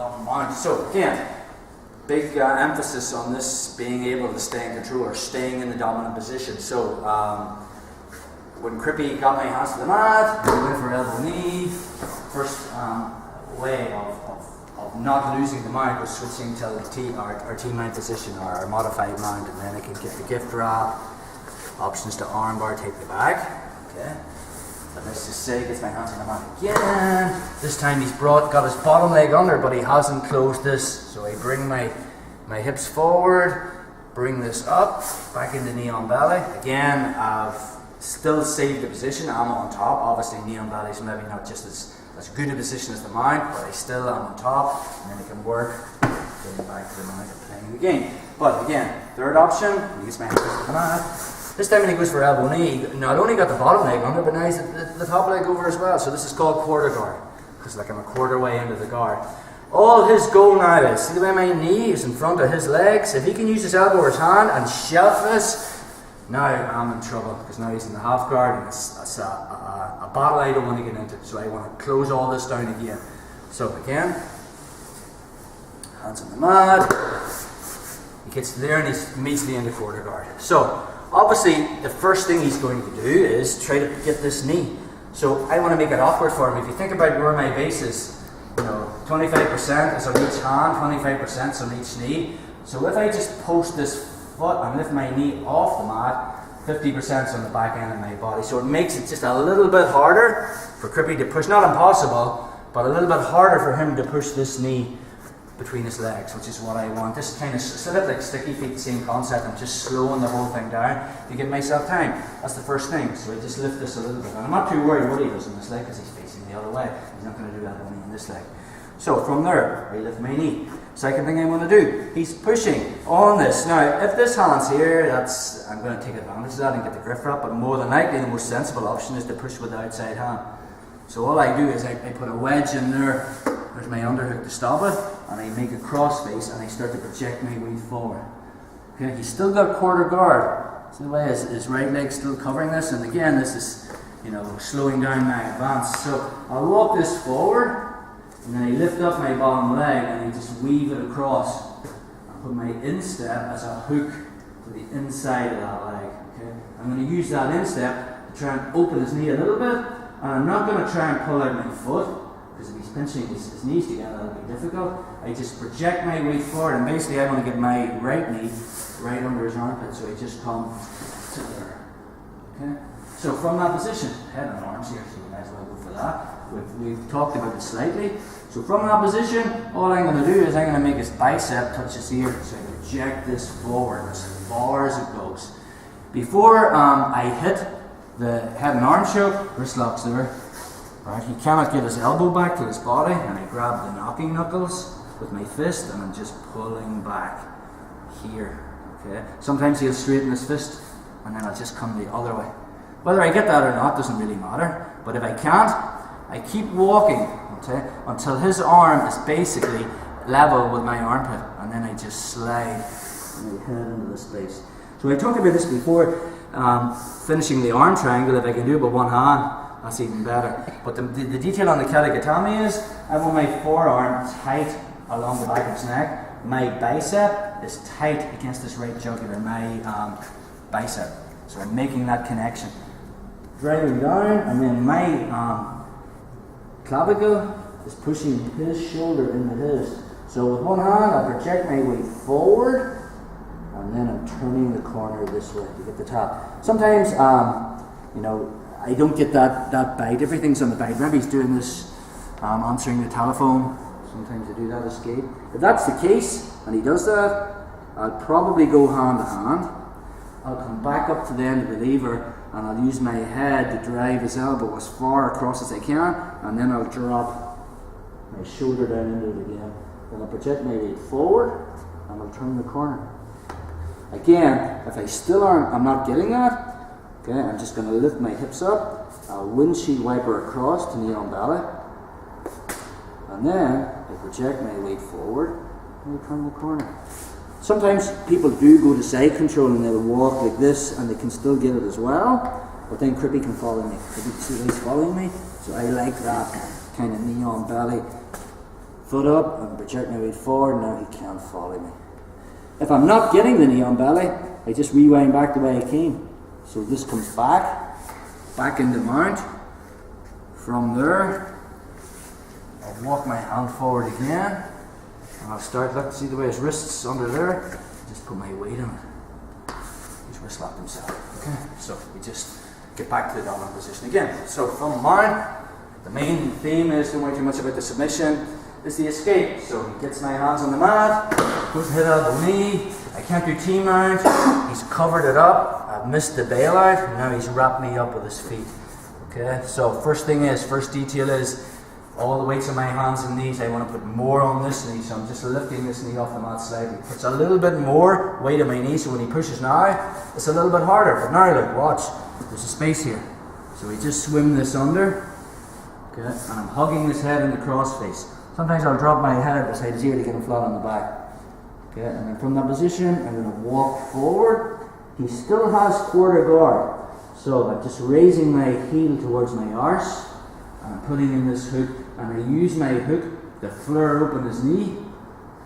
long mount. So again, big emphasis on this being able to stay in control or staying in the dominant position. So when Crippy got my hands to the mat, we went for elbow knee. First way of not losing the mount was switching to our T-mount position or our modified mount, and then I can get the gift wrap, options to armbar, take the back. Okay. But let's just say, gets my hands on the mat again. This time he's got his bottom leg under, but he hasn't closed this. So I bring my hips forward, bring this up, back into knee on belly. Again, I've still saved the position. I'm on top. Obviously, knee on belly is maybe not just as good a position as the mount, but I still am on top, and then I can work getting back to the mount and playing the game. But again, third option, he gets my hands on the mat. This time when he goes for elbow knee, not only got the bottom leg under, but now he's the top leg over as well. So this is called quarter guard, because like I'm a quarter way into the guard. All his goal now is, see the way my knee is in front of his legs? If he can use his elbow or his hand and shelf this, now I'm in trouble, because now he's in the half guard, and it's a battle I don't want to get into. So I want to close all this down again. So again, hands on the mat. He gets there and he's immediately into quarter guard. So obviously, the first thing he's going to do is try to get this knee. So I want to make it awkward for him. If you think about where my base is, 25% is on each hand, 25% is on each knee. So if I just post this foot and lift my knee off the mat, 50% is on the back end of my body. So it makes it just a little bit harder for Crippy to push. Not impossible, but a little bit harder for him to push this knee between his legs, which is what I want. This kind of, it's a bit like sticky feet, same concept. I'm just slowing the whole thing down to give myself time. That's the first thing. So I just lift this a little bit. And I'm not too worried what he does in this leg, because he's facing the other way. He's not going to do that only in this leg. So from there, I lift my knee. Second thing I want to do, he's pushing on this. Now, if this hand's here, I'm going to take advantage of that and get the grip wrap, but more than likely the most sensible option is to push with the outside hand. So all I do is I put a wedge in there. There's my underhook to stop it, and I make a cross face and I start to project my weight forward. Okay, he's still got quarter guard. See the way his right leg's still covering this, and again, this is, slowing down my advance. So I'll walk this forward, and then I lift up my bottom leg and I just weave it across. I put my instep as a hook to the inside of that leg. Okay, I'm going to use that instep to try and open his knee a little bit, and I'm not going to try and pull out my foot, because if he's pinching his knees together, that'll be difficult. I just project my weight forward, and basically I want to get my right knee right under his armpit, so I just come to there. Okay? So from that position, head and arms here, so we might as well go for that. We've talked about it slightly. So from that position, all I'm going to do is I'm going to make his bicep touch his ear, so I project this forward as far as it goes. Before I hit the head and arm choke, wrist locks there. Right, he cannot get his elbow back to his body, and I grab the knocking knuckles with my fist, and I'm just pulling back here. Okay. Sometimes he'll straighten his fist, and then I'll just come the other way. Whether I get that or not doesn't really matter. But if I can't, I keep walking, okay, until his arm is basically level with my armpit, and then I just slide my head into the space. So I talked about this before, finishing the arm triangle. If I can do it with one hand, that's even better. But the detail on the katagatame is, I want my forearm tight along the back of his neck. My bicep is tight against this right jugular, my bicep. So I'm making that connection. Driving down, and then my clavicle is pushing his shoulder into his. So with one hand, I project my weight forward, and then I'm turning the corner this way to get the top. Sometimes, I don't get that bite. Everything's on the bite. Maybe he's doing this, answering the telephone. Sometimes I do that escape. If that's the case, and he does that, I'll probably go hand to hand. I'll come back up to the end of the lever, and I'll use my head to drive his elbow as far across as I can, and then I'll drop my shoulder down into it again. Then I'll project my weight forward, and I'll turn the corner. Again, if I still I'm not getting that, okay, I'm just going to lift my hips up, I'll windshield wiper across to knee on belly, and then I project my weight forward, and I turn the corner. Sometimes people do go to side control and they'll walk like this and they can still get it as well, but then Crippy can follow me. See he's following me? So I like that kind of knee on belly foot up and project my weight forward. Now he can't follow me. If I'm not getting the knee on belly, I just rewind back the way I came. So this comes back into mount. From there, I'll walk my hand forward again. And I'll start, look, see the way his wrist's under there? Just put my weight on it. He's wrist locked himself. Okay, so we just get back to the dominant position again. So from mine, the main theme is, don't worry too much about the submission, is the escape. So he gets my hands on the mat, goes head elbow knee, I can't do T-mount, he's covered it up, I've missed the bailout, and now he's wrapped me up with his feet. Okay, so first detail is, all the weights on my hands and knees, I want to put more on this knee, so I'm just lifting this knee off the mat slightly. Puts a little bit more weight on my knee, so when he pushes now, it's a little bit harder. But now look, watch, there's a space here. So we just swim this under, okay, and I'm hugging his head in the cross face. Sometimes I'll drop my head beside his ear to get him flat on the back. Okay, and then from that position, I'm going to walk forward. He still has quarter guard, so I'm just raising my heel towards my arse, and I'm putting in this hook, and I use my hook to flare open his knee.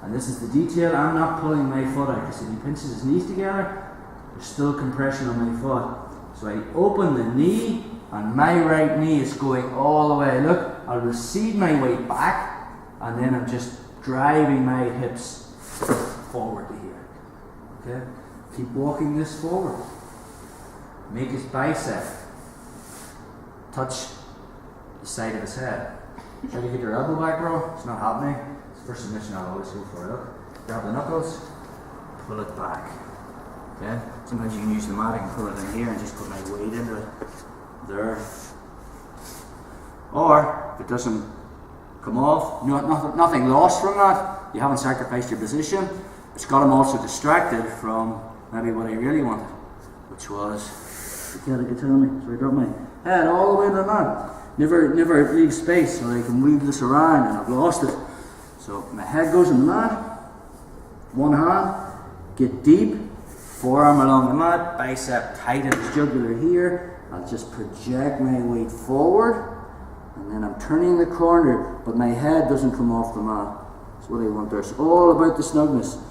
And this is the detail, I'm not pulling my foot out, because if he pinches his knees together, there's still compression on my foot. So I open the knee, and my right knee is going all the way. Look, I'll recede my weight back, and then I'm just driving my hips forward to here. Okay? Keep walking this forward. Make his bicep touch the side of his head. Try to get your elbow back, bro. It's not happening. It's the first submission I'll always go for. Look. Grab the knuckles, pull it back. Okay? Sometimes you can use the mat, I can pull it in here and just put my weight into it. There. Or, if it doesn't come off, nothing lost from that. You haven't sacrificed your position. It's got him also distracted from maybe what I really wanted, which was, you can tell me, so I drop my head all the way to the mat. Never leave space so I can weave this around, and I've lost it. So my head goes in the mat, one hand, get deep, forearm along the mat, bicep tight at his jugular here. I'll just project my weight forward, and then I'm turning the corner, but my head doesn't come off the mat. That's what I want there. It's all about the snugness.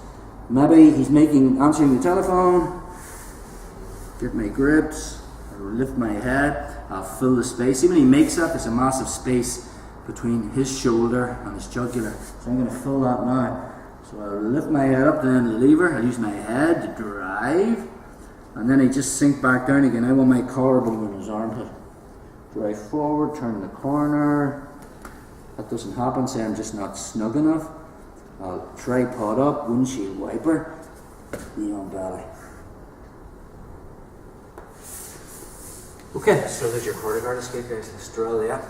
Maybe he's answering the telephone, get my grips, I'll lift my head, I'll fill the space. See, when he makes that, there's a massive space between his shoulder and his jugular. So I'm going to fill that now. So I'll lift my head up, then the lever, I'll use my head to drive, and then I just sink back down again. I want my collarbone in his armpit. Drive forward, turn the corner. That doesn't happen, say I'm just not snug enough. I'll tripod up, windshield wiper, knee on belly. Okay, so there's your quarter guard escape, guys. Let's drill, yeah.